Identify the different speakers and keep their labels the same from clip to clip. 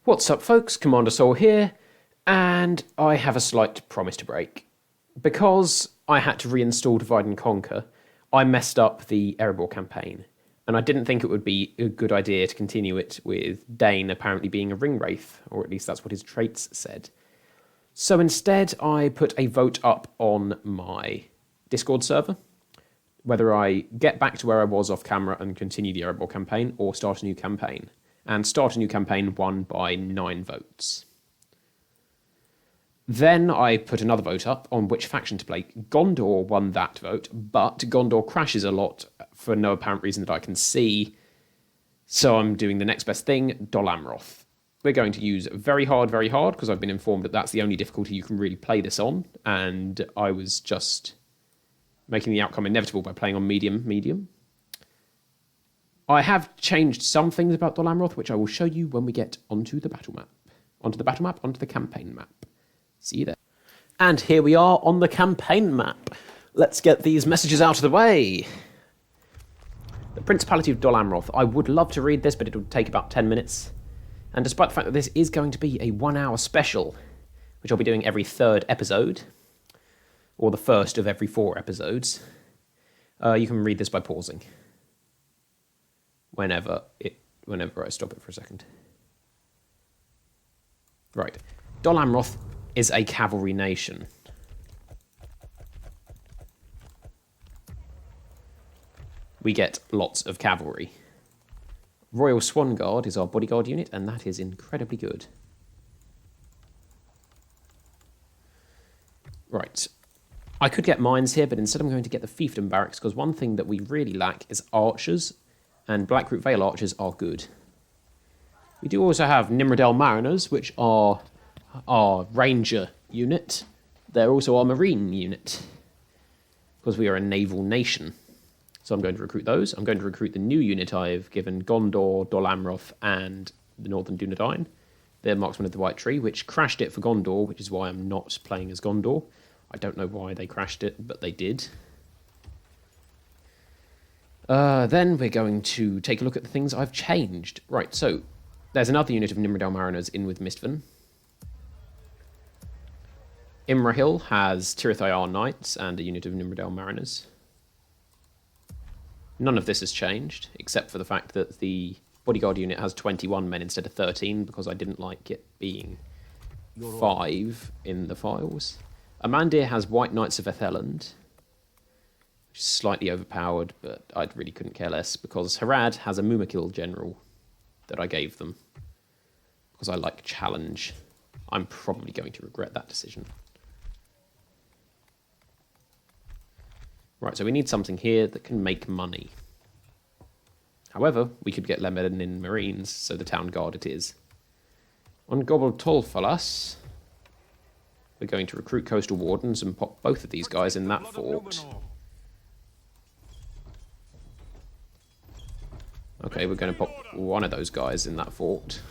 Speaker 1: What's up, folks? Commander Soul here, and I have a slight promise to break. Because I had to reinstall Divide and Conquer, I messed up the Erebor campaign, and I didn't think it would be a good idea to continue it with Dane apparently being a ring wraith, or at least that's what his traits said. So instead, I put a vote up on my Discord server, whether I get back to where I was off camera and continue the Erebor campaign, or start a new campaign. And start a new campaign won by 9 votes. Then I put another vote up on which faction to play. Gondor won that vote, but Gondor crashes a lot for no apparent reason that I can see. So I'm doing the next best thing, Dol Amroth. We're going to use very hard, because I've been informed that that's the only difficulty you can really play this on, and I was just making the outcome inevitable by playing on medium. I have changed some things about Dol Amroth, which I will show you when we get onto the battle map. Onto the campaign map. See you there. And here we are on the campaign map. Let's get these messages out of the way. The Principality of Dol Amroth. I would love to read this, but it would take about 10 minutes. And despite the fact that this is going to be a 1-hour special, which I'll be doing every 3rd episode, or the first of every 4 episodes, you can read this by pausing. Whenever I stop it for a second. Right. Dol Amroth is a cavalry nation. We get lots of cavalry. Royal Swan Guard is our bodyguard unit, and that is incredibly good. Right. I could get mines here, but instead I'm going to get the fiefdom barracks, because one thing that we really lack is archers, and Blackroot Vale archers are good. We do also have Nimrodel Mariners, which are our ranger unit. They're also our marine unit, because we are a naval nation. So I'm going to recruit those. I'm going to recruit the new unit I've given Gondor, Dol Amroth, and the Northern Dunedain. They're Marksmen of the White Tree, which crashed it for Gondor, which is why I'm not playing as Gondor. I don't know why they crashed it, but they did. Then we're going to take a look at the things I've changed. Right, so there's another unit of Nimrodel Mariners in with Mistvan. Imrahil has Tirith Knights and a unit of Nimrodel Mariners. None of this has changed, except for the fact that the bodyguard unit has 21 men instead of 13, because I didn't like it being 5 in the files. Amandir has White Knights of Etheland, which is slightly overpowered, but I really couldn't care less, because Harad has a Mumakil general that I gave them, because I like challenge. I'm probably going to regret that decision. Right, so we need something here that can make money. However, we could get Lemon in Marines, so the town guard it is. On Gobble Tolfalas, we're going to recruit coastal wardens and pop both of these guys in that fort. Okay, we're going to pop one of those guys in that fort.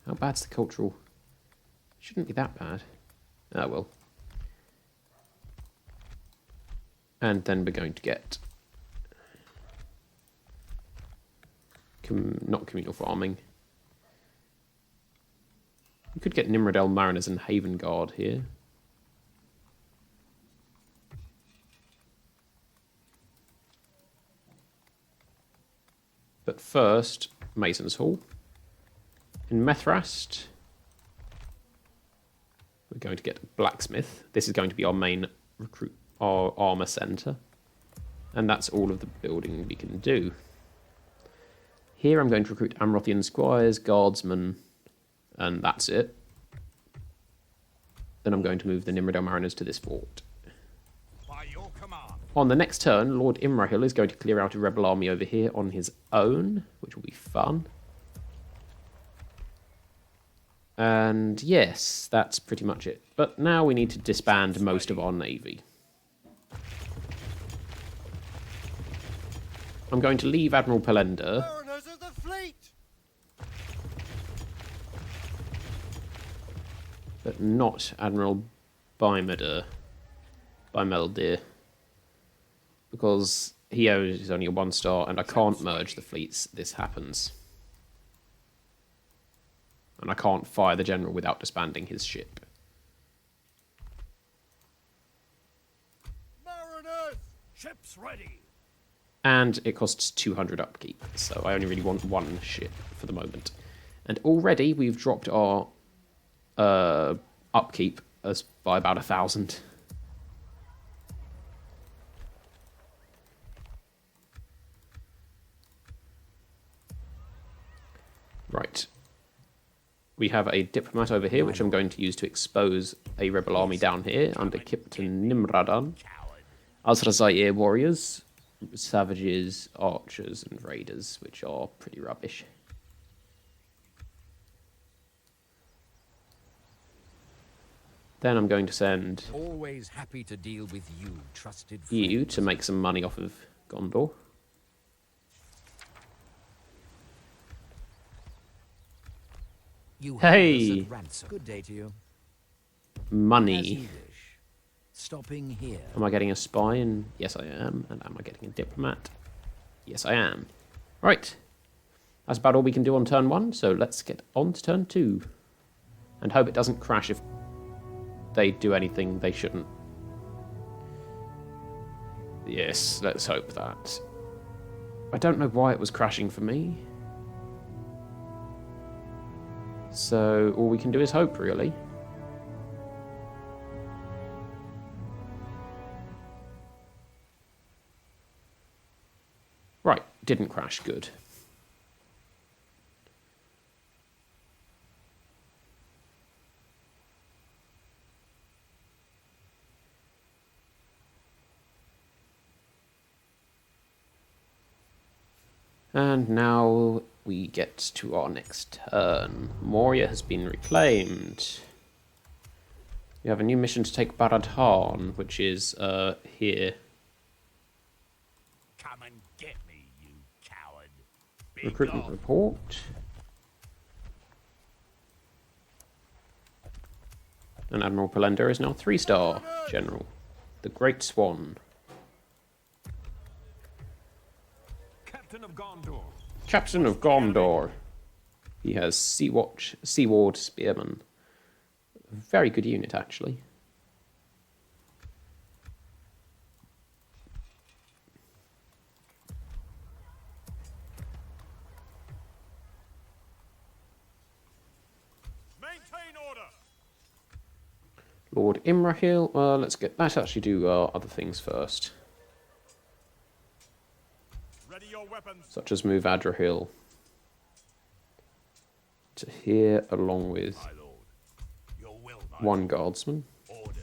Speaker 1: How bad's the cultural? Shouldn't be that bad. Ah, well. And then we're going to get... not communal farming. We could get Nimrodel Mariners and Haven Guard here. But first, Mason's Hall. In Methrast, we're going to get Blacksmith. This is going to be our main our armor center. And that's all of the building we can do. Here I'm going to recruit Amrothian Squires, Guardsmen, and that's it. Then I'm going to move the Nimrodel Mariners to this fort.
Speaker 2: By your command.
Speaker 1: On the next turn, Lord Imrahil is going to clear out a rebel army over here on his own, which will be fun. And yes, that's pretty much it. But now we need to disband most of our navy. I'm going to leave Admiral Pelender.
Speaker 2: Mariners of the fleet.
Speaker 1: But not Admiral Bymeldir. Because he is only a 1-star and I can't merge the fleets. This happens. And I can't fire the general without disbanding his ship.
Speaker 2: Mariners! Ships ready!
Speaker 1: And it costs 200 upkeep, so I only really want one ship for the moment. And already we've dropped our upkeep by about 1,000. Right. We have a diplomat over here, which I'm going to use to expose a rebel army down here under Captain Nimradan. Azrazair warriors, savages, archers, and raiders, which are pretty rubbish. Then I'm going to send
Speaker 3: Always happy to deal with you, trusted
Speaker 1: you
Speaker 3: friends.
Speaker 1: to make some money off of Gondor.
Speaker 3: You
Speaker 1: Hey!
Speaker 3: have us at ransom. Good day to you. As you
Speaker 1: Money.
Speaker 3: wish. Stopping here.
Speaker 1: Am I getting a spy? And yes, I am. And am I getting a diplomat? Yes, I am. Right. That's about all we can do on turn 1, so let's get on to turn 2. And hope it doesn't crash if they do anything they shouldn't. Yes, let's hope that. I don't know why it was crashing for me. So all we can do is hope, really. Right, didn't crash, good. And now we get to our next turn. Moria has been reclaimed. We have a new mission to take Baradhan, which is here.
Speaker 2: Come and get me, you coward. Be
Speaker 1: Recruitment
Speaker 2: gone.
Speaker 1: report. And Admiral Polenda is now 3-star general. The Great Swan.
Speaker 2: Captain of Gondor.
Speaker 1: Captain of Gondor. He has Seaward Spearman. A very good unit, actually.
Speaker 2: Maintain order.
Speaker 1: Lord Imrahil. Let's actually do other things first.
Speaker 2: Ready your weapons.
Speaker 1: Such as move Adrahil to here, along with
Speaker 2: My lord. Your will, my
Speaker 1: one guardsman.
Speaker 2: orders.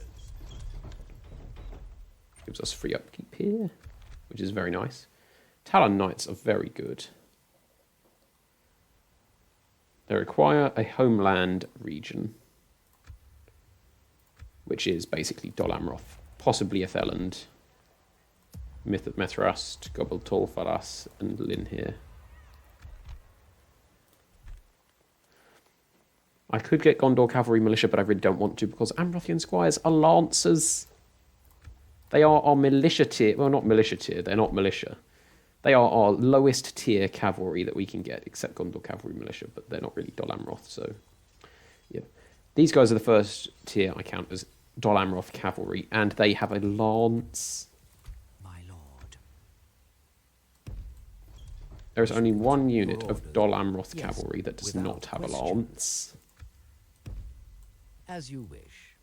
Speaker 1: Gives us free upkeep here, which is very nice. Talon Knights are very good. They require a homeland region, which is basically Dol Amroth, possibly Etheland, Mithrast, Gobel Tolfaras, and Linhir. I could get Gondor Cavalry Militia, but I really don't want to because Amrothian Squires are Lancers. They are our militia tier. Well, not militia tier. They're not militia. They are our lowest tier cavalry that we can get, except Gondor Cavalry Militia, but they're not really Dol Amroth, so yeah. These guys are the first tier I count as Dol Amroth Cavalry, and they have a lance.
Speaker 3: My lord.
Speaker 1: There is only one unit of Dol Amroth
Speaker 3: Yes,
Speaker 1: Cavalry that does
Speaker 3: without
Speaker 1: not have a
Speaker 3: question.
Speaker 1: lance.
Speaker 3: As you wish.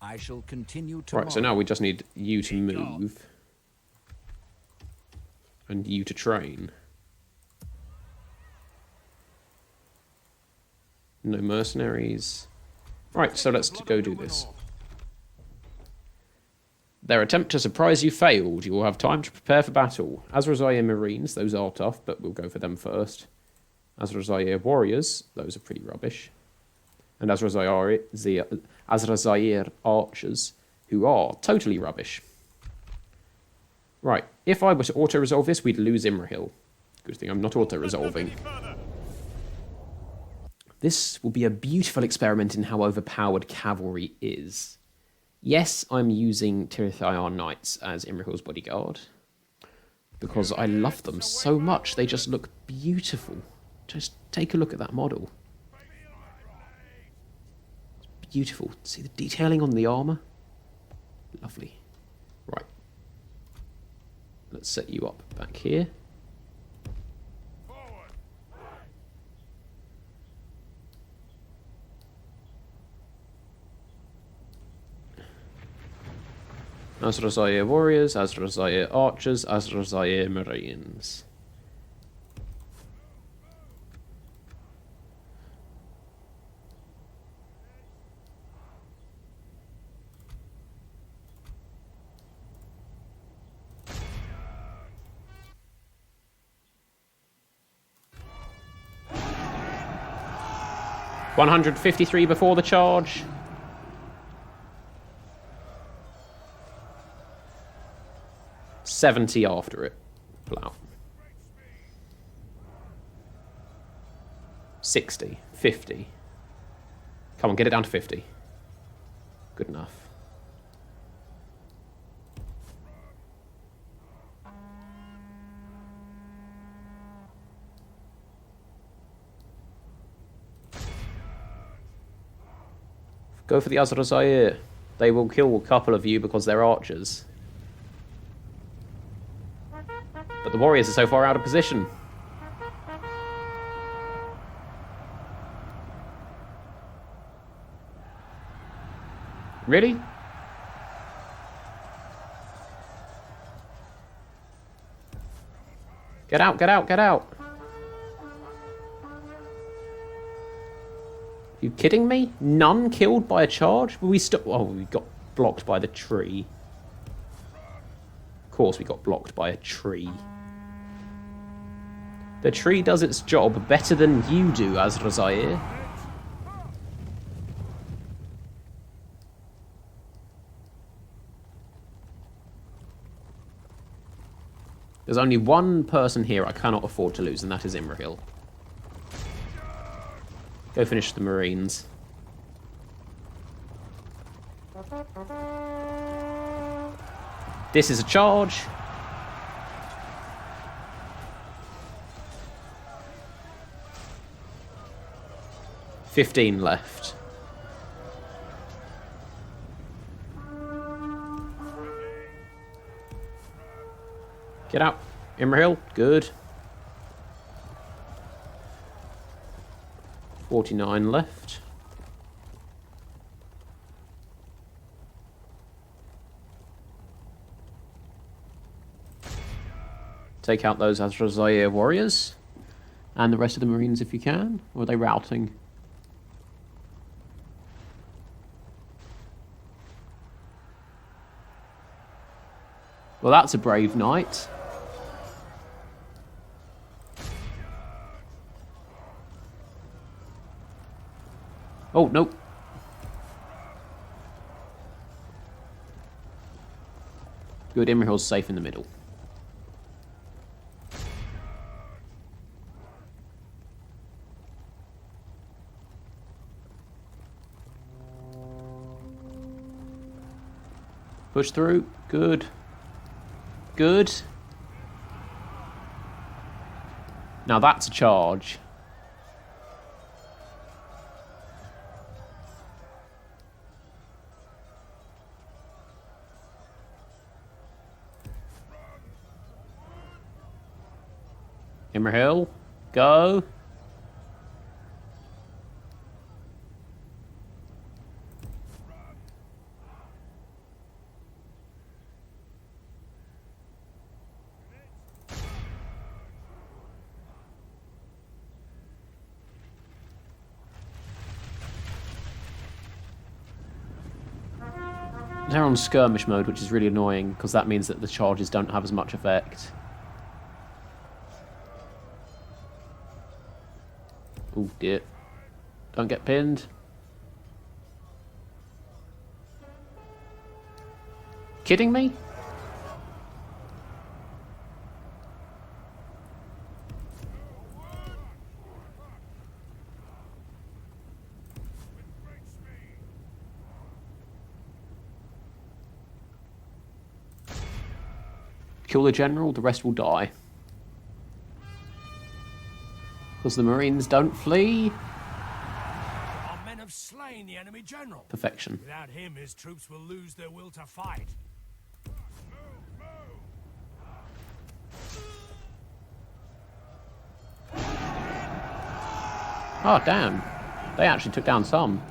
Speaker 3: I shall continue tomorrow.
Speaker 1: Right, so now we just need you to move. And you to train. No mercenaries. Right, so let's go do this. Their attempt to surprise you failed. You will have time to prepare for battle. Azrazair Marines, those are tough, but we'll go for them first. Azrazair Warriors, those are pretty rubbish. And Azrazair Archers, who are totally rubbish. Right, if I were to auto-resolve this, we'd lose Imrahil. Good thing I'm not auto-resolving. This will be a beautiful experiment in how overpowered cavalry is. Yes, I'm using Tirithayar Knights as Imrahil's bodyguard, because I love them so much. They just look beautiful. Just take a look at that model. beautiful. See the detailing on the armour? Lovely. Right. Let's set you up back here.
Speaker 2: Forward.
Speaker 1: Azrazair warriors, Azrazair archers, Azrazair marines. $153 before the charge. $70 after it. Blow. 60, 50. Come on, get it down to 50. Good enough. Go for the Azrazair. They will kill a couple of you because they're archers. But the warriors are so far out of position. Really? Get out, get out, get out. You kidding me? None killed by a charge? We oh, we got blocked by the tree. Of course we got blocked by a tree. The tree does its job better than you do, Azrazair. There's only one person here I cannot afford to lose, and that is Imrahil. Go finish the Marines. This is a charge. $15 left. Get out. Imrahil, good. 49 left. Take out those Azrazair warriors. And the rest of the Marines if you can. Or are they routing? Well, that's a brave knight. Oh, nope. Good, Imrahil's safe in the middle. Push through. Good. Good. Now that's a charge. Imrahil, go. They're on skirmish mode, which is really annoying because that means that the charges don't have as much effect. Oh dear. Don't get pinned. Kidding me? Kill the general, the rest will die. Because the Marines don't flee.
Speaker 3: Our men have slain
Speaker 2: slain the enemy general.
Speaker 1: Perfection.
Speaker 2: Without him, his troops will lose their will to fight.
Speaker 1: Oh, damn. They actually took down some.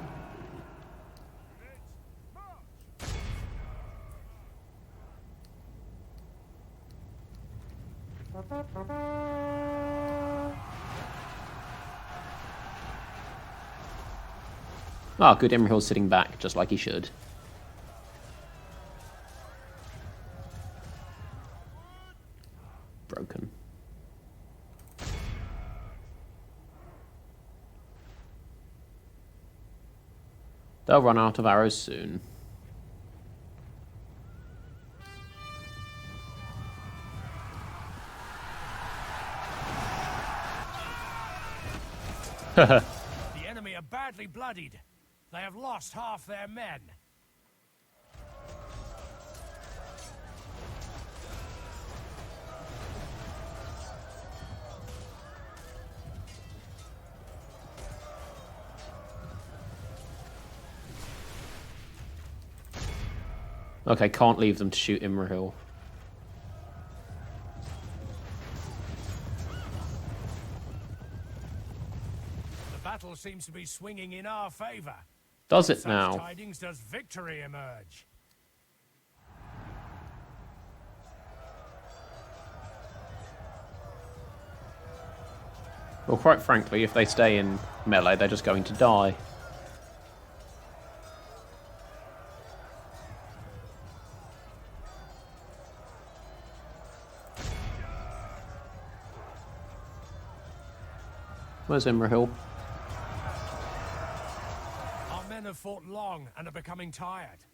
Speaker 1: Ah, good. Imrahil's sitting back, just like he should. Broken. They'll run out of arrows soon.
Speaker 2: The enemy are badly bloodied. They have lost half their men.
Speaker 1: Okay, can't leave them to shoot Imrahil.
Speaker 2: The battle seems to be swinging in our favor.
Speaker 1: Does it
Speaker 2: Such
Speaker 1: now?
Speaker 2: tidings does victory emerge.
Speaker 1: Well, quite frankly, if they stay in melee, they're just going to die. Where's Imrahil?
Speaker 2: Our men have fought long and are becoming tired.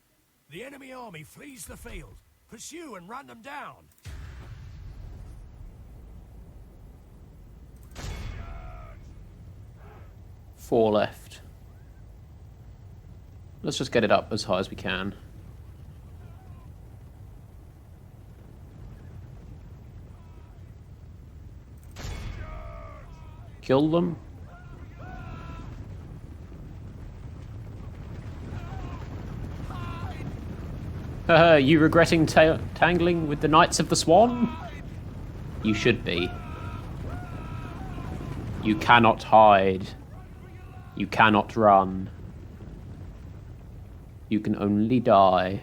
Speaker 2: The enemy army flees the field. Pursue and run them down.
Speaker 1: Four left. Let's just get it up as high as we can. Kill them. You regretting tangling with the Knights of the Swan? You should be. You cannot hide. You cannot run. You can only die.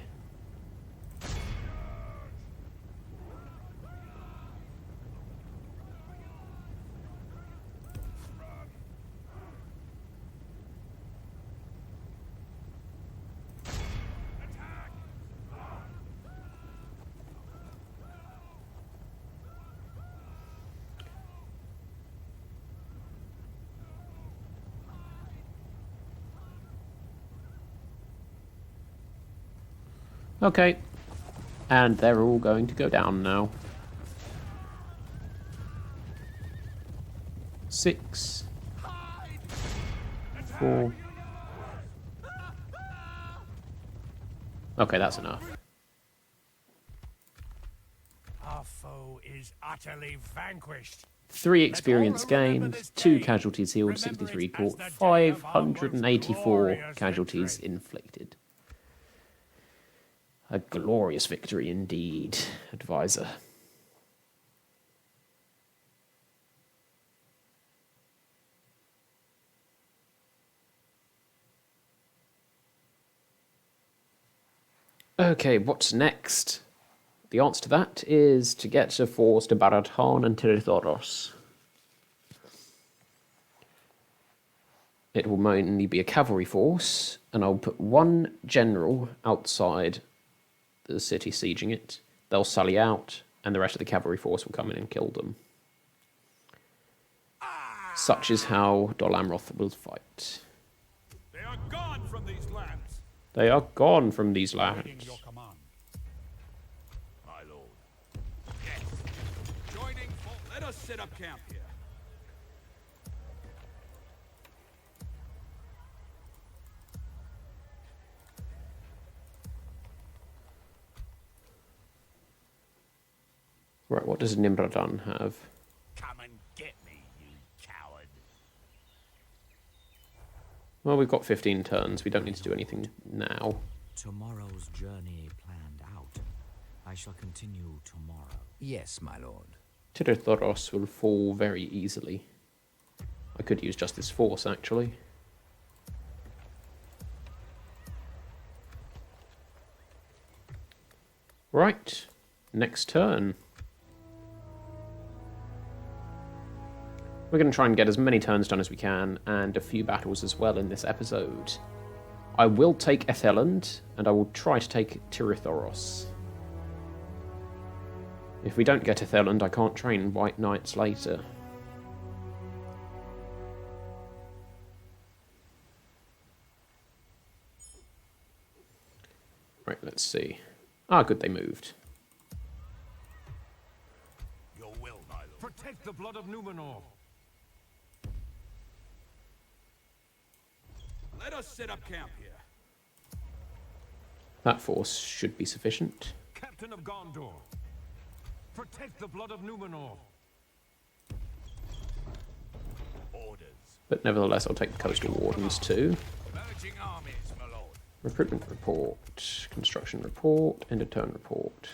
Speaker 1: Okay. And they're all going to go down now. 6. 4. Okay, that's enough.
Speaker 2: Our foe is utterly vanquished.
Speaker 1: 3 experience gained, 2 casualties healed, 63 caught, 584 casualties inflicted. A glorious victory indeed, advisor. Okay, what's next? The answer to that is to get a force to Baradhan and Tirithoros. It will mainly be a cavalry force, and I'll put 1 general outside the city sieging it. They'll sally out, and the rest of the cavalry force will come in and kill them. Such is how Dol Amroth will fight.
Speaker 2: They are gone from these lands.
Speaker 1: They are gone from these
Speaker 2: Waiting
Speaker 1: lands.
Speaker 2: your command. My lord. Yes. Joining for... Let us set up camp here.
Speaker 1: Right, what does Nimradan have?
Speaker 2: Come and get me, you coward.
Speaker 1: Well, we've got 15 turns. We don't need to do anything now.
Speaker 3: Tomorrow's journey planned out. I shall continue tomorrow. Yes, my lord.
Speaker 1: Tirithoros will fall very easily. I could use Justice Force, actually. Right. Next turn. We're going to try and get as many turns done as we can, and a few battles as well in this episode. I will take Etheland, and I will try to take Tirithoros. If we don't get Etheland, I can't train White Knights later. Right, let's see. Ah, good, they moved.
Speaker 2: Your will, my lord. Protect the blood of Numenor.
Speaker 4: Let us set up camp here.
Speaker 1: That force should be sufficient.
Speaker 2: Captain of Gondor. Protect the blood of Numenor. Orders.
Speaker 1: But nevertheless, I'll take the Coastal Wardens too.
Speaker 2: Merging armies, my lord.
Speaker 1: Recruitment report, construction report, end of turn report.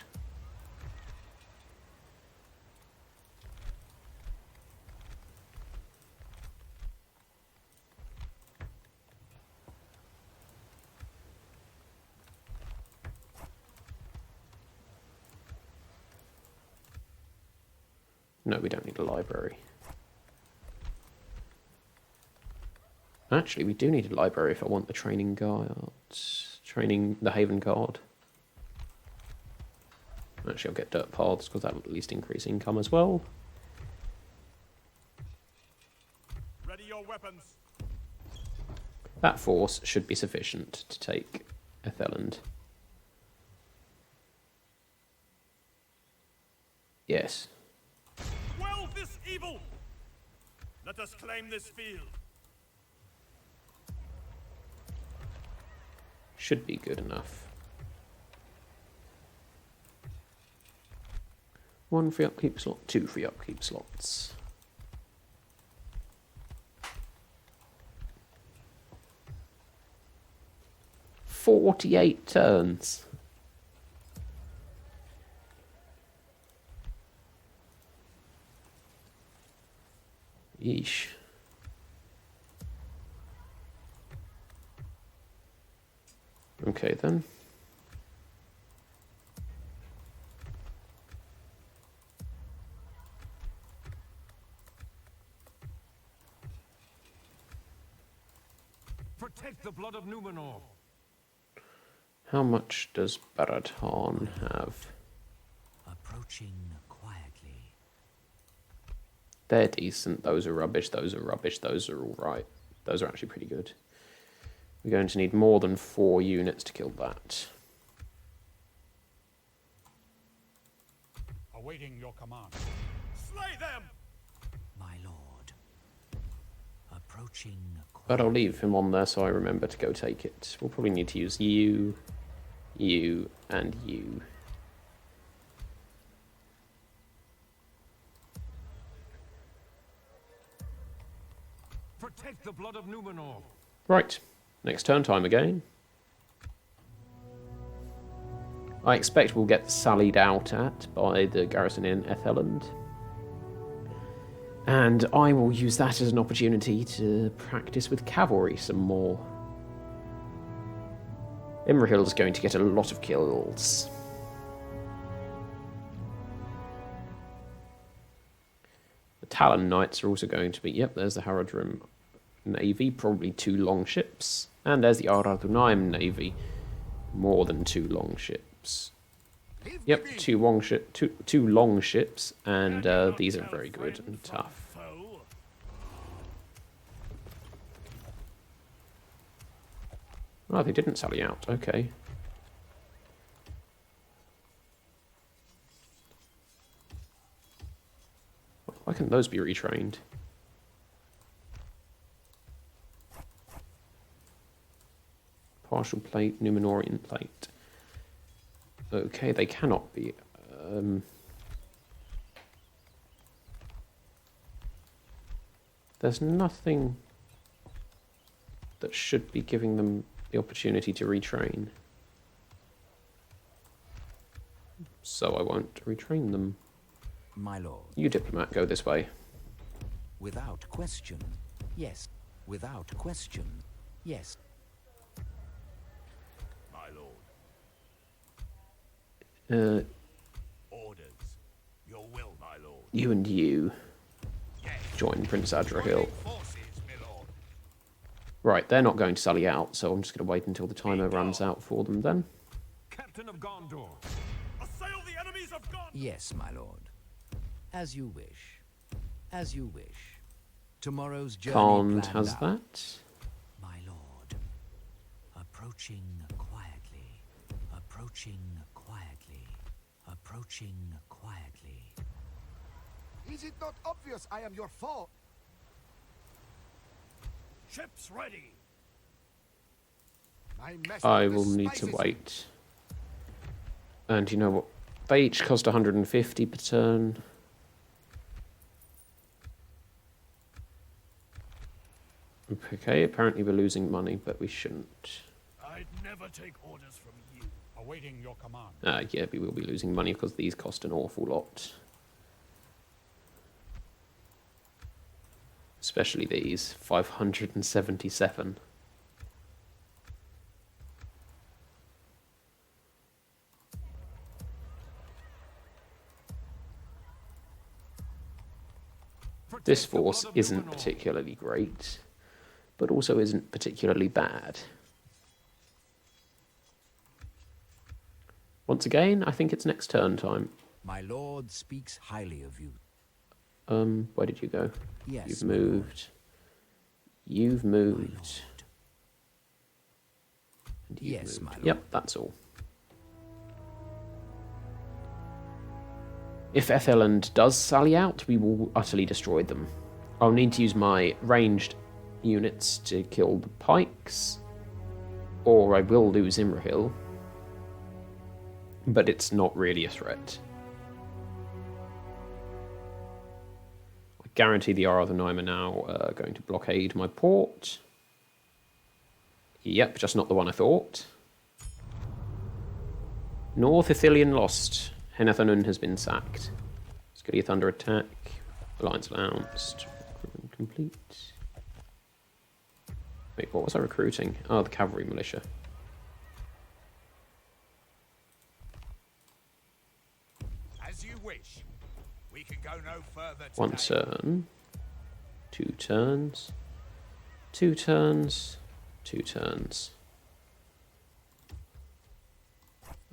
Speaker 1: No, we don't need a library. Actually, we do need a library if I want the training guards. Training the Haven Guard. Actually, I'll get Dirt Paths because that will at least increase income as well.
Speaker 2: Ready your weapons.
Speaker 1: That force should be sufficient to take Etheland. Yes.
Speaker 2: Quell this evil. Let us claim this field.
Speaker 1: Should be good enough. 1 free upkeep slot, 2 free upkeep slots. "48 turns. Yeesh. Okay then.
Speaker 2: Protect the blood of Numenor.
Speaker 1: How much does Baradan have?
Speaker 3: Approaching quietly.
Speaker 1: They're decent. Those are rubbish. Those are rubbish. Those are all right. Those are actually pretty good. We're going to need more than 4 units to kill that.
Speaker 2: Awaiting your command. Slay them!
Speaker 3: My lord. Approaching
Speaker 1: But I'll leave him on there so I remember to go take it. We'll probably need to use you, you, and you.
Speaker 2: Protect the blood of Numenor.
Speaker 1: Right, next turn time again. I expect we'll get sallied out at by the garrison in Etheland. And I will use that as an opportunity to practice with cavalry some more. Imrahil is going to get a lot of kills. The Talon Knights are also going to be... Yep, there's the Haradrim Navy, probably 2 long ships. And there's the Aradunaim Navy, more than 2 long ships. Yep, 2 long ships, and these are very good and tough. Oh, they didn't sally out. Okay. Why can't those be retrained? Partial plate, Numenorian plate. Okay, they cannot be. There's nothing that should be giving them the opportunity to retrain. So I won't retrain them.
Speaker 3: My lord.
Speaker 1: You, diplomat, go this way.
Speaker 3: Without question. Yes. Without question. Yes.
Speaker 2: My lord. Orders. Your will, my lord.
Speaker 1: You and you
Speaker 2: Yes.
Speaker 1: join Prince Adrahil.
Speaker 2: Forces, my lord.
Speaker 1: Right, they're not going to sally out, so I'm just going to wait until the timer runs out for them then.
Speaker 2: Captain of Gondor. Assail the enemies of Gondor.
Speaker 3: Yes, my lord. As you wish. As you wish. Tomorrow's journey
Speaker 1: Can't
Speaker 3: planned
Speaker 1: has
Speaker 3: out.
Speaker 1: that.
Speaker 3: My lord. Approaching quietly. Approaching quietly. Approaching quietly.
Speaker 5: Is it not obvious I am your foe?
Speaker 2: Ships ready.
Speaker 5: My master
Speaker 1: I will need to
Speaker 5: despises
Speaker 1: wait. And you know what? They each cost 150 per turn. Okay, apparently we're losing money, but we shouldn't.
Speaker 2: I'd never take orders from you.
Speaker 4: Awaiting your command.
Speaker 1: Yeah, we will be losing money because these cost an awful lot. Especially these, 577. This
Speaker 2: Protect the blood
Speaker 1: force
Speaker 2: of
Speaker 1: isn't
Speaker 2: Numenor.
Speaker 1: particularly great, but also isn't particularly bad. Once again, I think it's next turn time.
Speaker 3: My lord speaks highly of you.
Speaker 1: Where did you go?
Speaker 3: Yes,
Speaker 1: You've
Speaker 3: my lord.
Speaker 1: moved. You've
Speaker 3: My
Speaker 1: moved.
Speaker 3: lord.
Speaker 1: And you've
Speaker 3: Yes,
Speaker 1: moved.
Speaker 3: my lord.
Speaker 1: Yep, that's all. If Etheland does sally out, we will utterly destroy them. I'll need to use my ranged units to kill the pikes, or I will lose Imrahil. But it's not really a threat. I guarantee the Arathanime are now going to blockade my port. Yep, just not the one I thought. North Ithilien lost. Henethanun has been sacked. Skadiath under attack. Alliance announced. Recruitment complete. Wait, what was I recruiting? Oh, the cavalry militia.
Speaker 2: As you wish. We can go no further today.
Speaker 1: One turn. 2 turns. 2 turns. 2 turns.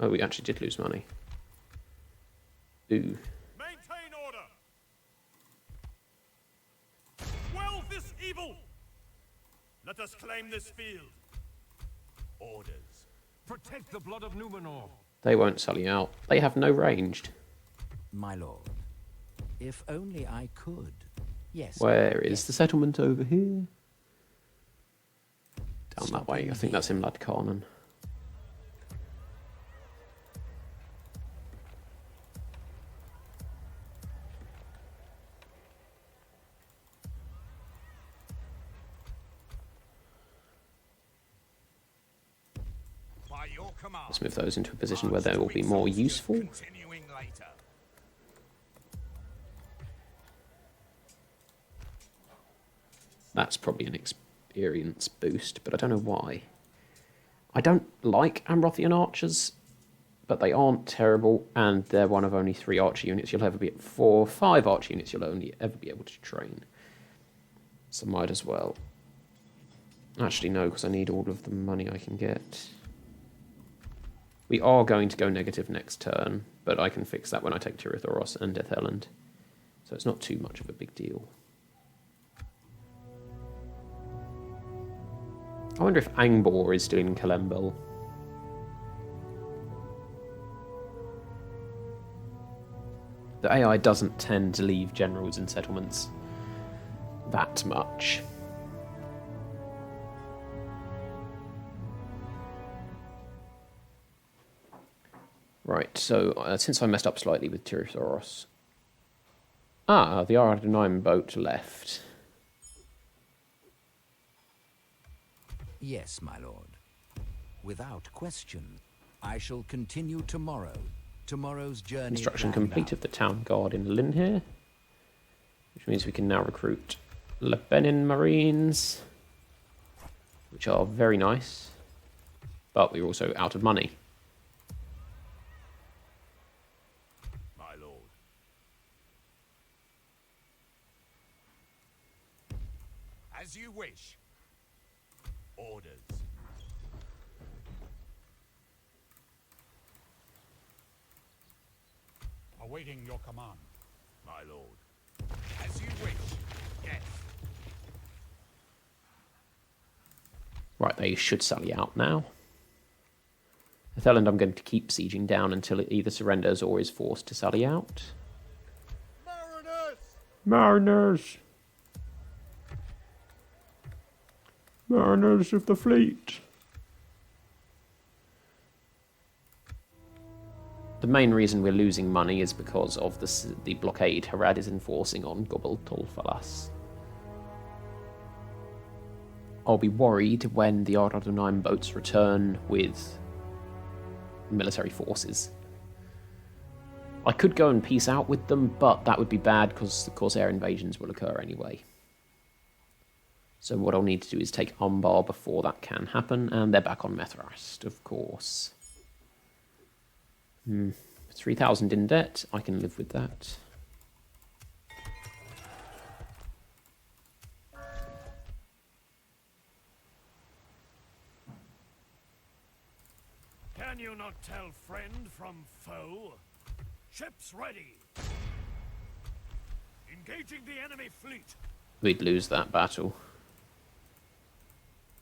Speaker 1: Oh, we actually did lose money. Ooh.
Speaker 2: Maintain order. Quell this evil. Let us claim this field. Orders. Protect the blood of Numenor.
Speaker 1: They won't sally out. They have no ranged.
Speaker 3: My lord. If only I could. Yes.
Speaker 1: Where is
Speaker 3: yes.
Speaker 1: the settlement over here? Down that way. I
Speaker 3: Stopping
Speaker 1: think that's in Ladkarnan.
Speaker 2: By your command.
Speaker 1: Let's move those into a position where they will be more useful.
Speaker 2: Continuing later.
Speaker 1: That's probably an experience boost, but I don't know why. I don't like Amrothian archers, but they aren't terrible, and they're one of only 3 archer units you'll ever be 4, 5 archer units you'll only ever be able to train. So might as well. Actually, no, because I need all of the money I can get. We are going to go negative next turn, but I can fix that when I take Tirithoros and Deathland. So it's not too much of a big deal. I wonder if Angbor is still in Kalembel. The AI doesn't tend to leave generals in settlements that much. Right, so since I messed up slightly with Tirithoros. The Ardonime boat left.
Speaker 6: Yes, my lord. Without question, I shall continue tomorrow. Tomorrow's journey.
Speaker 1: Construction
Speaker 6: planned
Speaker 1: complete
Speaker 6: out.
Speaker 1: of the town guard in Lynn here, which means we can now recruit Lebanon Marines, which are very nice, but we're also out of money.
Speaker 2: My lord.
Speaker 5: As you wish.
Speaker 2: Orders.
Speaker 4: Awaiting your command.
Speaker 2: My lord.
Speaker 5: As you wish. Yes.
Speaker 1: Right, they should sally out now. Atheland I'm going to keep sieging down until it either surrenders or is forced to sally out.
Speaker 5: Mariners!
Speaker 1: Mariners! Mariners of the fleet! The main reason we're losing money is because of the blockade Harad is enforcing on Gobel Tolfalas. I'll be worried when the R9 boats return with military forces. I could go and peace out with them, but that would be bad because the Corsair invasions will occur anyway. So what I'll need to do is take Umbar before that can happen, and they're back on Methrast, of course. 3,000 in debt, I can live with that.
Speaker 2: Can you not tell friend from foe? Ships ready. Engaging the enemy fleet.
Speaker 1: We'd lose that battle.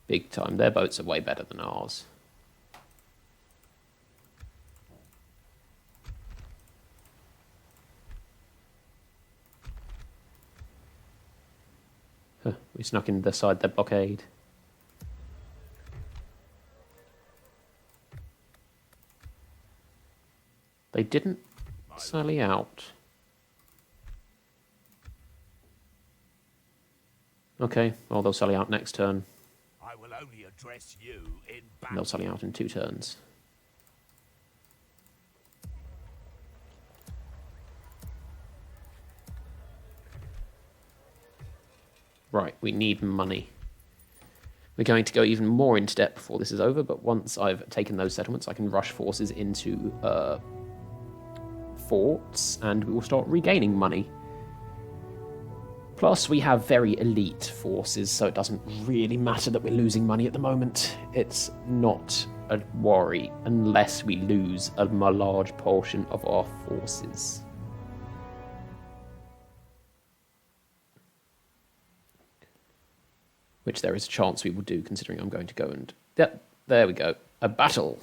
Speaker 1: Big time. Their boats are way better than ours. Huh, we snuck inside their blockade. They didn't sally out. Okay, well they'll sally out next turn.
Speaker 2: I will only address you in
Speaker 1: And
Speaker 2: battle.
Speaker 1: they'll sally out in 2 turns. Right, we need money. We're going to go even more into debt before this is over, but once I've taken those settlements, I can rush forces into forts, and we will start regaining money. Plus, we have very elite forces, so it doesn't really matter that we're losing money at the moment. It's not a worry unless we lose a large portion of our forces. Which there is a chance we will do, considering I'm going to go and... Yep, there we go. A battle.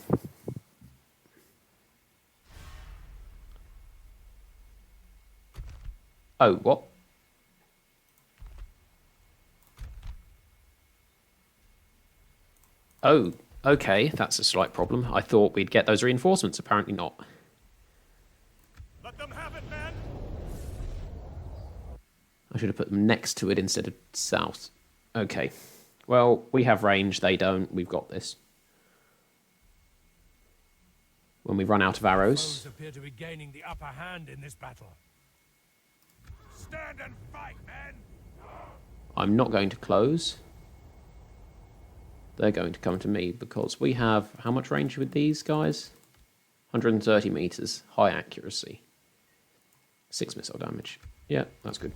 Speaker 1: Oh, what? Oh, okay, that's a slight problem. I thought we'd get those reinforcements, apparently not.
Speaker 2: Let them have it, men.
Speaker 1: I should have put them next to it instead of south. Okay. Well, we have range, they don't. We've got this. When we run out of arrows...
Speaker 4: Foes appear to be gaining the upper hand in this battle.
Speaker 2: Stand and fight, men.
Speaker 1: I'm not going to close. They're going to come to me because we have... How much range with these guys? 130 meters. High accuracy. 6 missile damage. Yeah, that's good.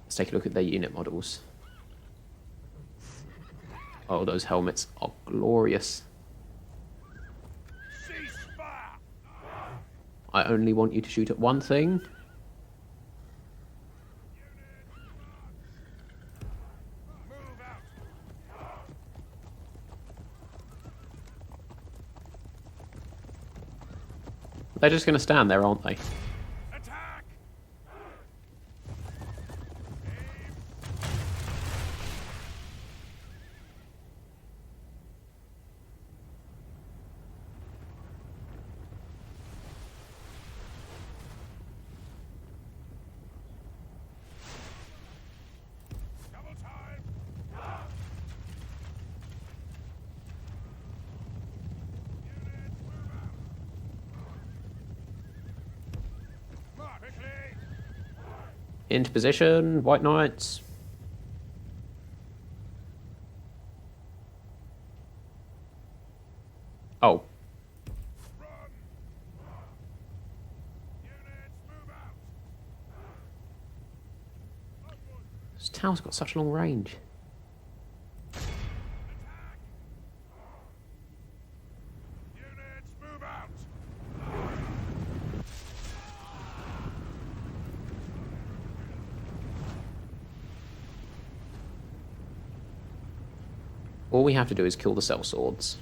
Speaker 1: Let's take a look at their unit models. Oh, those helmets are glorious.
Speaker 2: Cease fire.
Speaker 1: I only want you to shoot at one thing.
Speaker 2: Move out.
Speaker 1: They're just going to stand there, aren't they?
Speaker 2: Attack.
Speaker 1: Into position, White Knights. Oh. This tower's got such long range.
Speaker 2: Units, move out!
Speaker 1: All we have to do is kill the sellswords.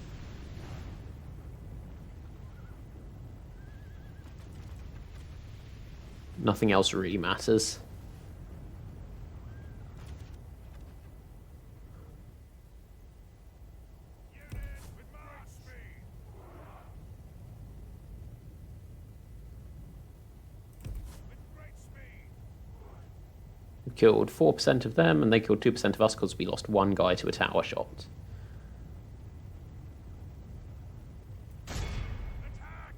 Speaker 1: Nothing else really matters.
Speaker 2: Units, with march speed! With great speed!
Speaker 1: We killed 4% of them, and they killed 2% of us because we lost one guy to a tower shot.
Speaker 2: Attack!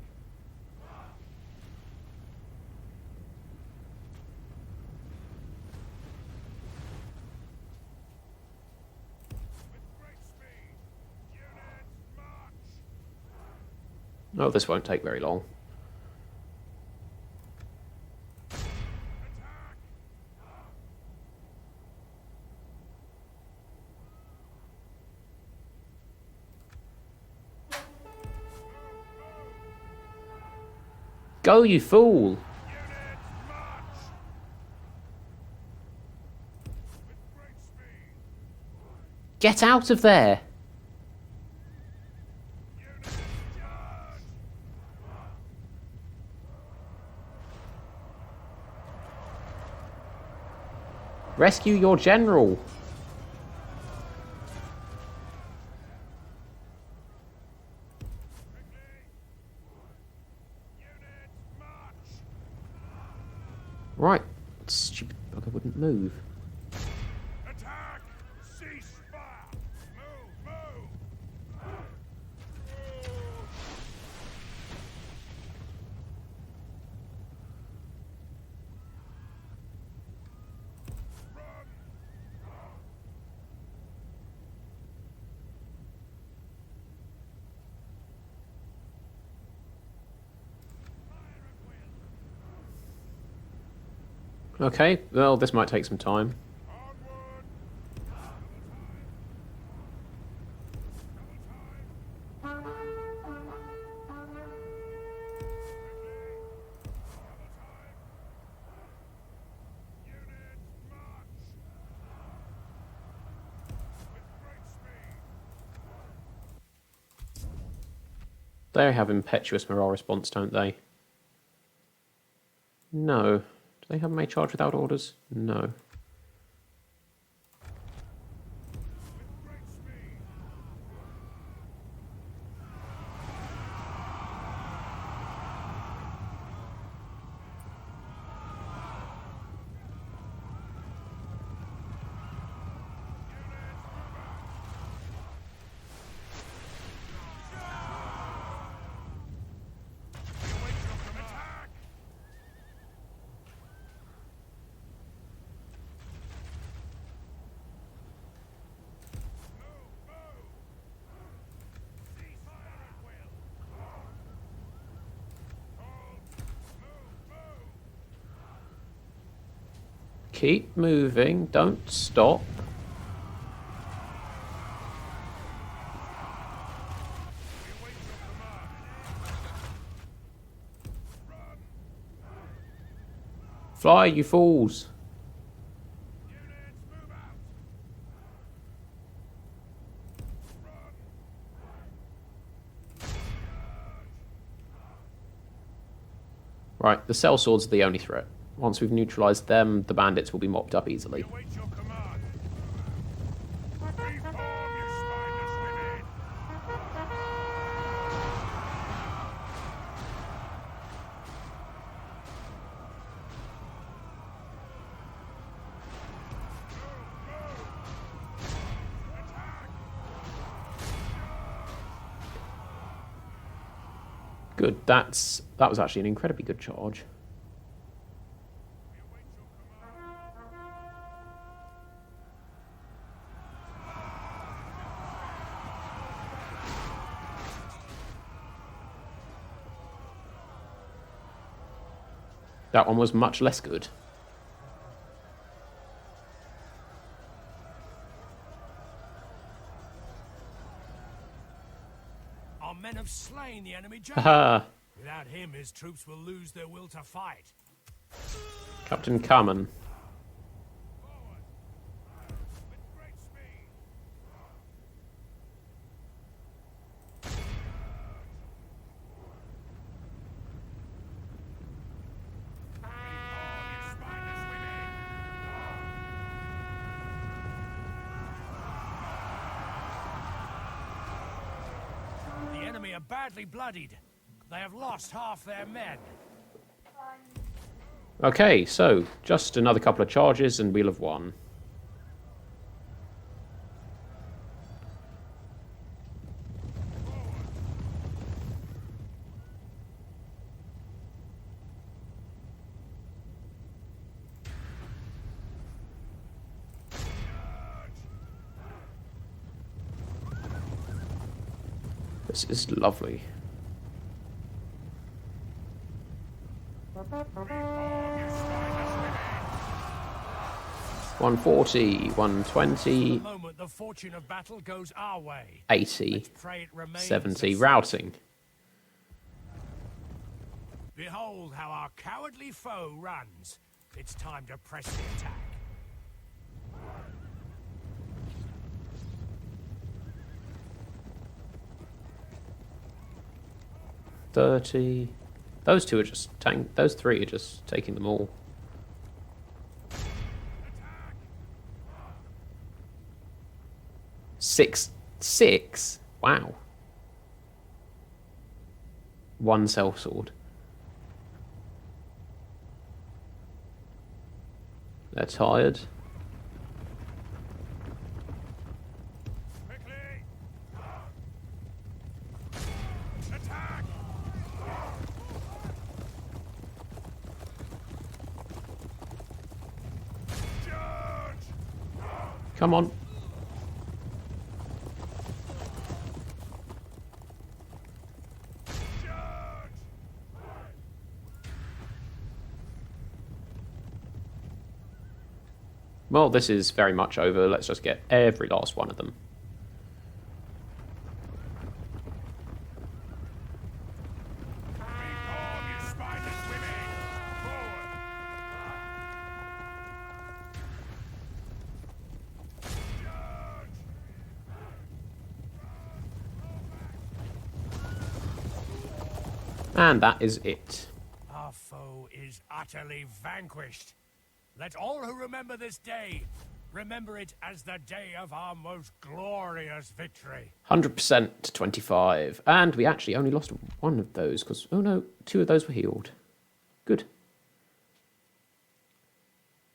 Speaker 2: With great speed! Units, march!
Speaker 1: Oh, this won't take very long.
Speaker 2: Attack!
Speaker 1: Go, you fool!
Speaker 2: Units, march! With great speed!
Speaker 1: Get out of there!
Speaker 2: Units, charge!
Speaker 1: Rescue your general!
Speaker 2: Units, march!
Speaker 1: Right. Stupid bugger wouldn't move.
Speaker 2: Attack! Cease fire! Move, move! Run!
Speaker 1: Okay, well, this might take some time.
Speaker 2: Onward! Units, march! With great speed!
Speaker 1: They have impetuous morale response, don't they? No. Do they have may charge without orders? No.
Speaker 2: With great speed! Attack! Cease fire at will! Hold! Move!
Speaker 1: Keep moving, don't stop.
Speaker 2: We await your command! Run!
Speaker 1: Fly, you fools!
Speaker 2: Units, move out! Run!
Speaker 1: Right, the sellswords are the only threat. Once we've neutralised them, the bandits will be mopped up easily.
Speaker 2: We await your command! Reform, you spineless women!
Speaker 1: Good, that was actually an incredibly good charge.
Speaker 2: We await your command!
Speaker 1: That one was much less good.
Speaker 4: Our men have slain the enemy general.
Speaker 1: Haha.
Speaker 4: Without him, his troops will lose their will to fight.
Speaker 1: Captain Carmen.
Speaker 2: With great speed. Behold, you spineless women!
Speaker 4: The enemy are badly bloodied. They have lost half their men.
Speaker 1: Okay, so just another couple of charges and we'll have won. This is lovely. 140, 120,
Speaker 4: The moment the fortune of battle goes our way.
Speaker 1: 80,
Speaker 4: Pray it remains
Speaker 1: 70,
Speaker 4: the
Speaker 1: routing.
Speaker 4: Behold how our cowardly foe runs. It's time to press the attack.
Speaker 1: 30. Those two are just those three are just taking them all. Six? Wow. One sellsword. They're tired.
Speaker 2: Quickly! Attack! Charge!
Speaker 1: Come on.
Speaker 2: Charge!
Speaker 1: Well, this is very much over. Let's just get every last one of them.
Speaker 2: Behold, you spineless women! Forward! Charge!
Speaker 1: And that is it.
Speaker 4: Our foe is utterly vanquished. Let all who remember this day remember it as the day of our most glorious victory.
Speaker 1: 100% to 25. And we actually only lost one of those because, oh no, two of those were healed. Good.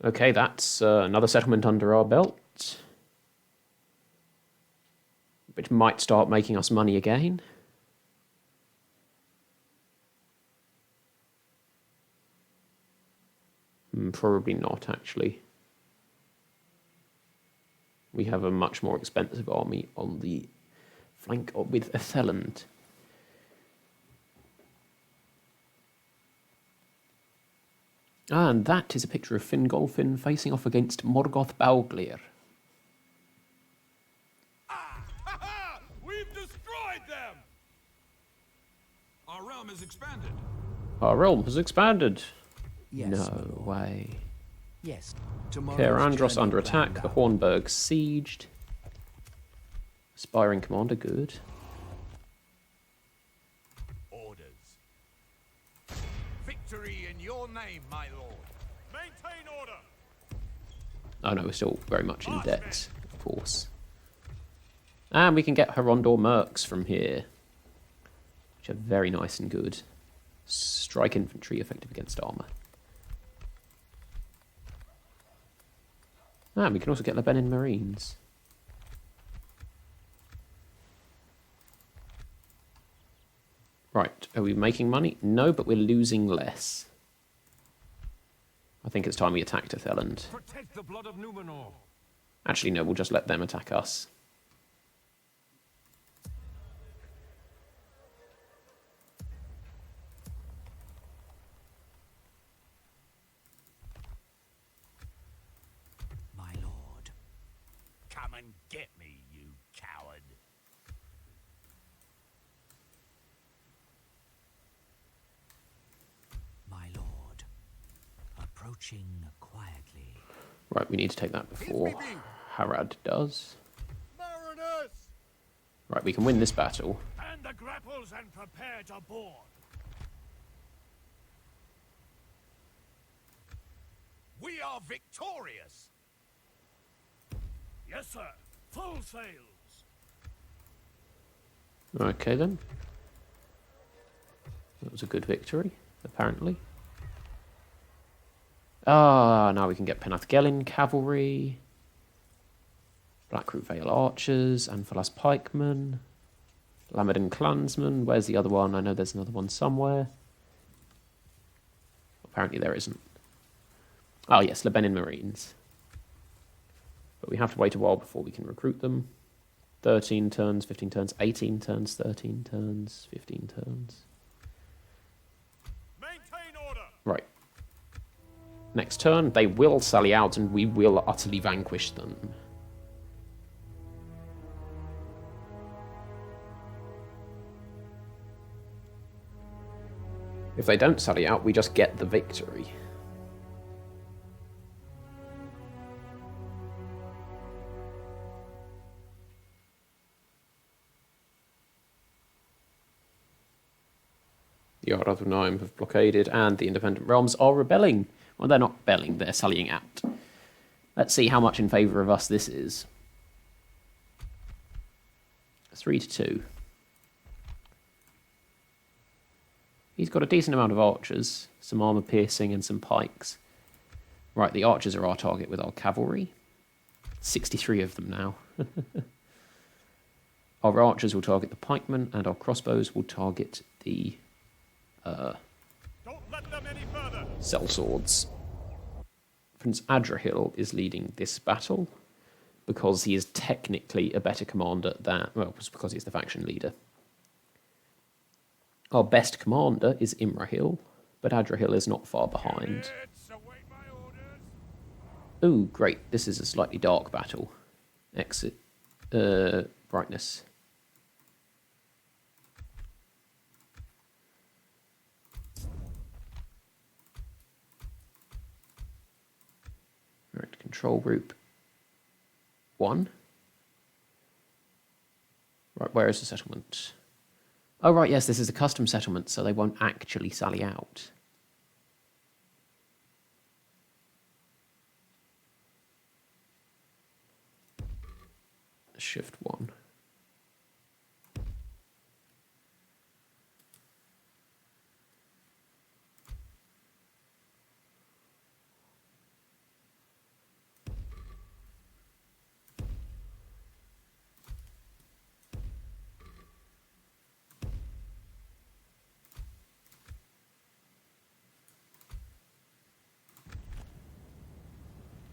Speaker 1: Okay, that's another settlement under our belt. Which might start making us money again. Probably not, actually. We have a much more expensive army on the flank with Atheland. And that is a picture of Fingolfin facing off against Morgoth Bauglir.
Speaker 2: Ha ha! We've destroyed them!
Speaker 7: Our realm is expanded.
Speaker 1: Our realm has expanded.
Speaker 6: Yes,
Speaker 1: No
Speaker 6: my lord.
Speaker 1: way.
Speaker 6: Yes. Tomorrow's
Speaker 1: Andros
Speaker 6: journey
Speaker 1: under attack.
Speaker 6: planned
Speaker 1: The
Speaker 6: out.
Speaker 1: Hornburg sieged. Aspiring commander, good.
Speaker 2: Orders.
Speaker 5: Victory in your name, my lord.
Speaker 2: Maintain order!
Speaker 1: Oh no, we're still very much in debt, of course. And we can get Herondor Mercs from here, which are very nice and good. Strike infantry, effective against armor. And we can also get Lebanon Marines. Right, are we making money? No, but we're losing less. I think it's time we attacked Atheland.
Speaker 4: Protect the blood of Numenor.
Speaker 1: Actually, no, we'll just let them attack us.
Speaker 4: and get me, you coward.
Speaker 3: My lord, approaching quietly.
Speaker 1: Right, we need to take that before Harad does.
Speaker 2: Mariners!
Speaker 1: Right, we can win this battle.
Speaker 4: And the grapples and prepare to board.
Speaker 2: We are victorious!
Speaker 4: Yes, sir. Full sails.
Speaker 1: Okay then. That was a good victory, apparently. Ah, now we can get Pennath Gelin cavalry, Blackroot Vale archers, Anfalas pikemen, Lamadin clansmen. Where's the other one? I know there's another one somewhere. Apparently there isn't. Oh yes, Lebanon Marines. But we have to wait a while before we can recruit them. 13 turns, 15 turns, 18 turns, 13 turns, 15 turns.
Speaker 2: Maintain order!
Speaker 1: Right. Next turn, they will sally out and we will utterly vanquish them. If they don't sally out, we just get the victory. The Aradhunaim have blockaded, and the Independent Realms are rebelling. Well, they're not rebelling, they're sallying out. Let's see how much in favour of us this is. 3-2. He's got a decent amount of archers, some armour piercing and some pikes. Right, the archers are our target with our cavalry. 63 of them now. Our archers will target the pikemen, and our crossbows will target the
Speaker 2: Don't let them any further!
Speaker 1: sellswords. Prince Adrahil is leading this battle because he is technically a better commander than... Well, it's because he's the faction leader. Our best commander is Imrahil, but Adrahil is not far behind.
Speaker 4: Let's await my orders.
Speaker 1: Ooh, great. This is a slightly dark battle. Exit. Brightness. Right, control group 1. Right, where is the settlement? Oh, right, yes, this is a custom settlement, so they won't actually sally out. Shift 1.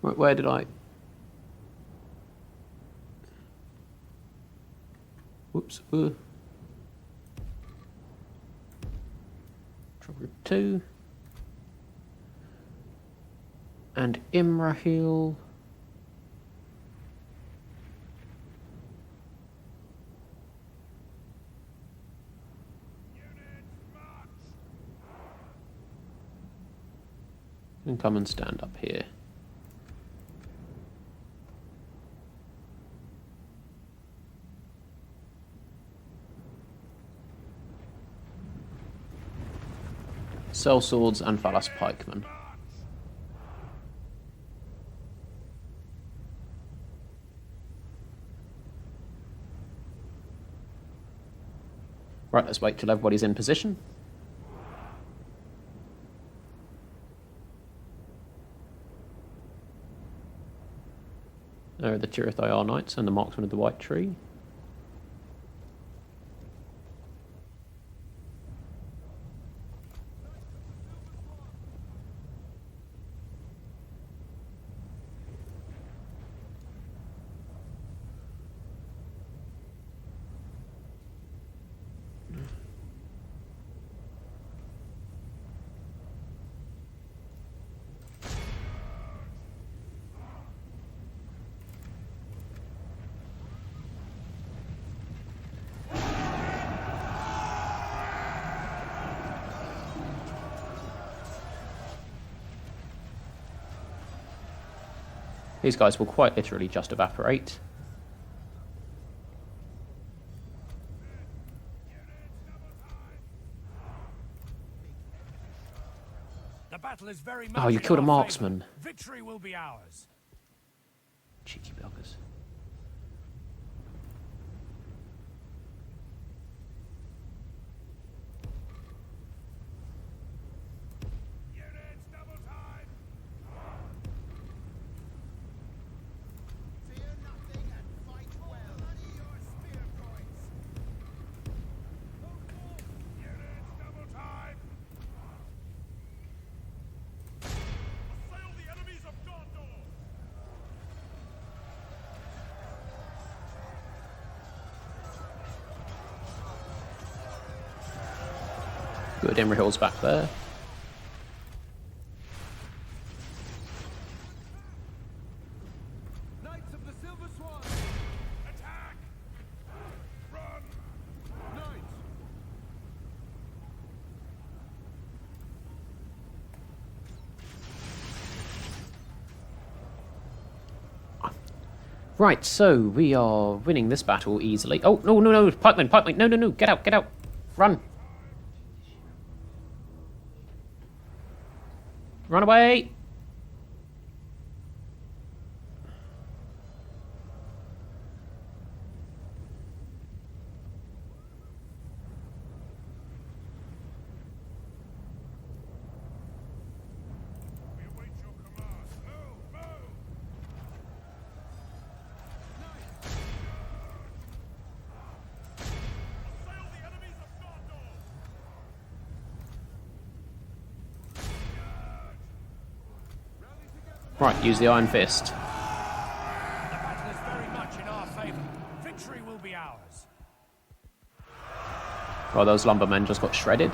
Speaker 1: Right, where did I... Whoops. Trouble group 2. And Imrahil. And come and stand up here. Sellswords and Phalas pikemen. Right, let's wait till everybody's in position. There are the Tirathayar Knights and the Marksmen of the White Tree. These guys will quite literally just evaporate.
Speaker 4: The battle is very much
Speaker 1: Oh, you
Speaker 4: in
Speaker 1: killed a
Speaker 4: our
Speaker 1: marksman.
Speaker 4: favor. Victory will be ours.
Speaker 1: Cheeky buggers.
Speaker 4: Units double time.
Speaker 5: Fear nothing and fight well. Bloody your spear points.
Speaker 4: Units double time.
Speaker 2: Assail the enemies of Gondor!
Speaker 1: Good, Imrahil's back there.
Speaker 5: Knights of the Silver Swan.
Speaker 2: Attack! Run!
Speaker 5: Knights.
Speaker 1: Right, so we are winning this battle easily. Oh, no, no, no, pikeman, pikeman, no, no, no, get out, get out. Run. Run away.
Speaker 2: We await your command. Move! Move! Assail the enemies of Gondor!
Speaker 1: Right, use the Iron Fist.
Speaker 4: The battle is very much in our favor. Victory will be ours.
Speaker 1: Oh, those lumbermen just got shredded.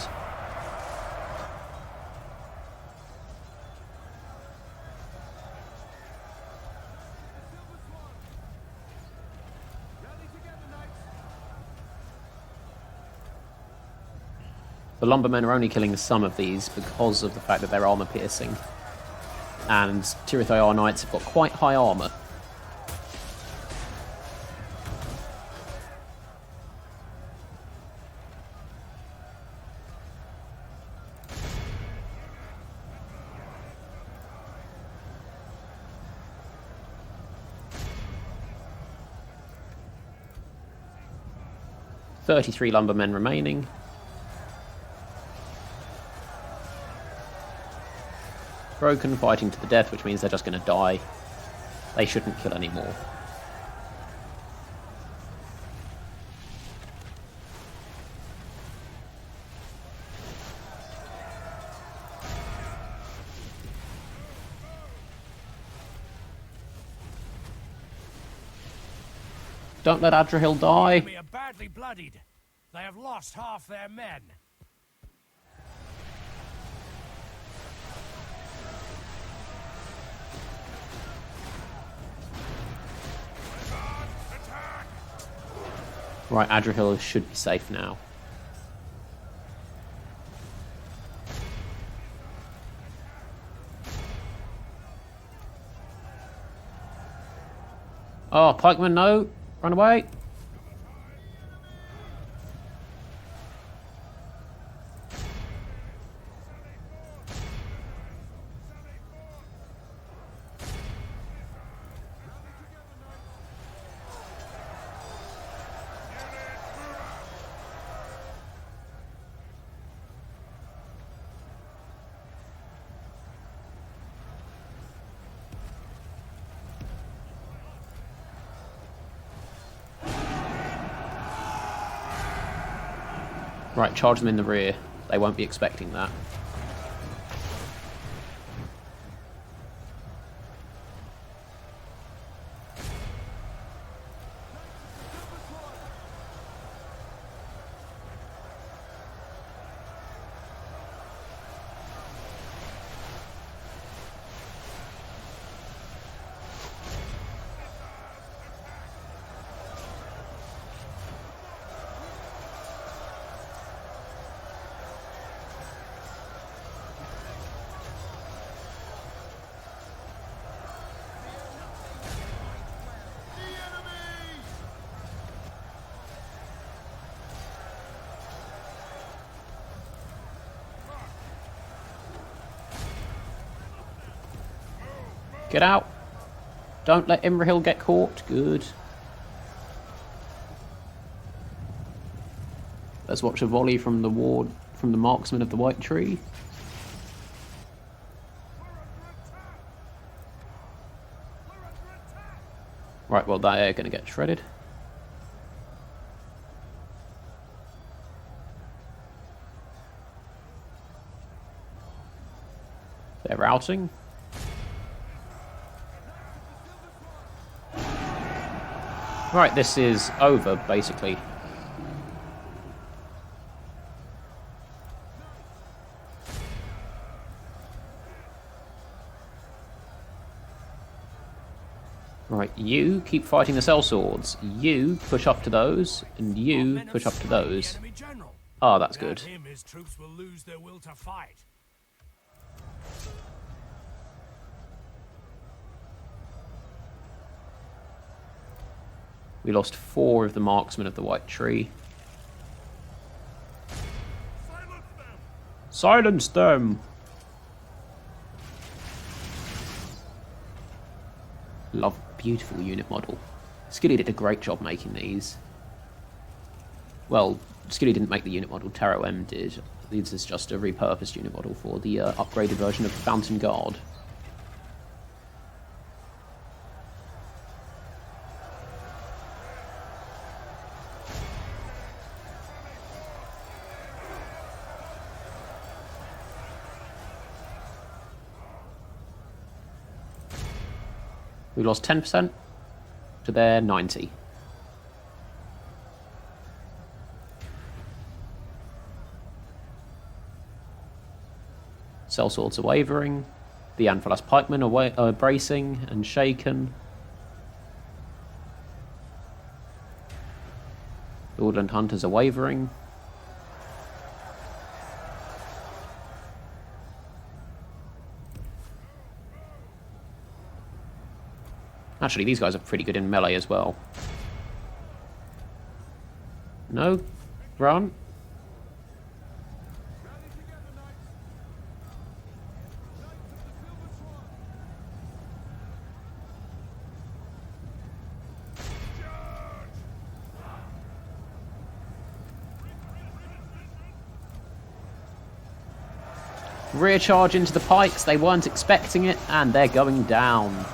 Speaker 1: The lumbermen are only killing some of these because of the fact that they're armor piercing. And Tirith Knights have got quite high armor. "33 lumbermen remaining. Broken, fighting to the death, which means they're just going to die. They shouldn't kill anymore. Don't let Adrahil die.
Speaker 4: Enemy are badly bloodied. They have lost half their men.
Speaker 1: Right, Adrahil should be safe now. Oh, pikeman, no! Run away! Right, charge them in the rear. They won't be expecting that. Get out. Don't let Imrahil get caught. Good. Let's watch a volley from the marksman of the white tree. Right, well, they're going to get shredded. They're routing. Right, this is over, basically. Right, you keep fighting the sellswords. You push up to those, and you push up to those. Oh, that's good.
Speaker 4: Him, his troops will lose their will to fight.
Speaker 1: We lost 4 of the marksmen of the white tree. Silence them! Love, beautiful unit model. Skilly did a great job making these. Well, Skilly didn't make the unit model, Taro M did. This is just a repurposed unit model for the upgraded version of Fountain Guard. We lost 10% to their 90. Sellswords are wavering. The Anphalas pikemen are bracing and shaken. The Woodland Hunters are wavering. Actually, these guys are pretty good in melee as well. No? Run? Rear charge into the pikes, they weren't expecting it, and they're going down.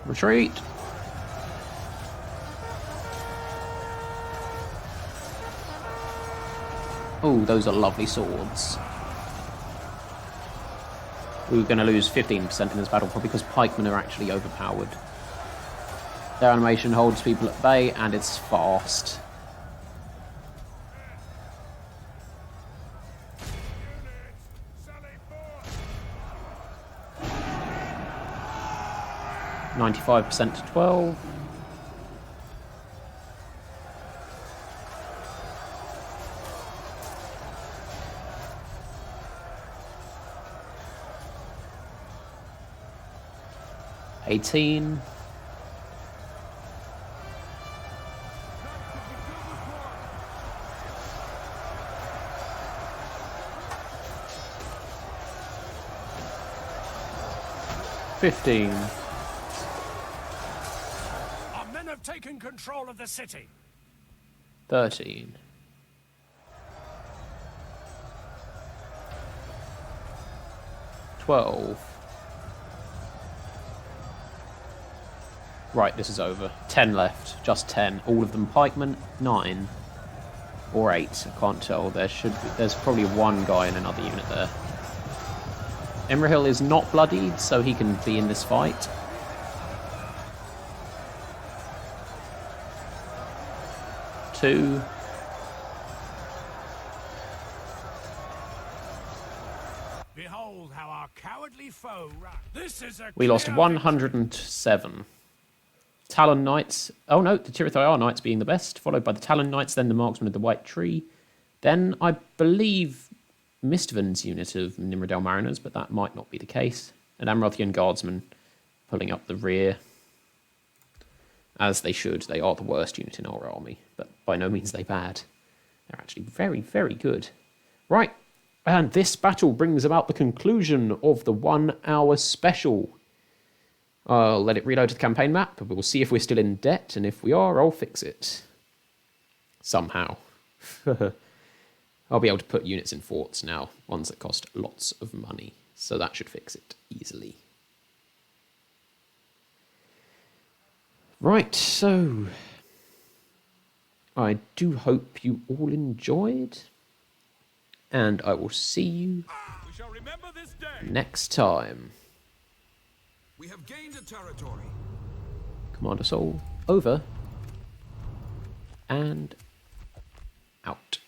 Speaker 1: Retreat! Oh, those are lovely swords. We were going to lose 15% in this battle, probably because pikemen are actually overpowered. Their animation holds people at bay, and it's fast. %95 to 12. $18. $15.
Speaker 4: Our men have taken control of the city.
Speaker 1: 13. 12. Right, this is over. 10 left. Just 10. All of them pikemen. 9. Or 8. I can't tell. There's probably one guy in another unit there. Imrahil is not bloodied, so he can be in this fight. Two.
Speaker 4: Behold how our cowardly foe ran. This is a
Speaker 1: We lost
Speaker 4: clear
Speaker 1: 107. Talon Knights. Oh no, the Tirithayar Knights being the best, followed by the Talon Knights, then the Marksmen of the White Tree. Then I believe Mistvan's unit of Nimrodel Mariners, but that might not be the case. And Amrothian Guardsmen pulling up the rear. As they should. They are the worst unit in our army, but by no means they bad. They're actually very, very good. Right, and this battle brings about the conclusion of the 1 hour special. I'll let it reload to the campaign map. We'll see if we're still in debt, and if we are, I'll fix it. Somehow. I'll be able to put units in forts now, ones that cost lots of money, so that should fix it easily. Right, so I do hope you all enjoyed, and I will see you
Speaker 2: We shall remember this day.
Speaker 1: next time.
Speaker 6: We have gained a territory.
Speaker 1: Commander Soul, over and out.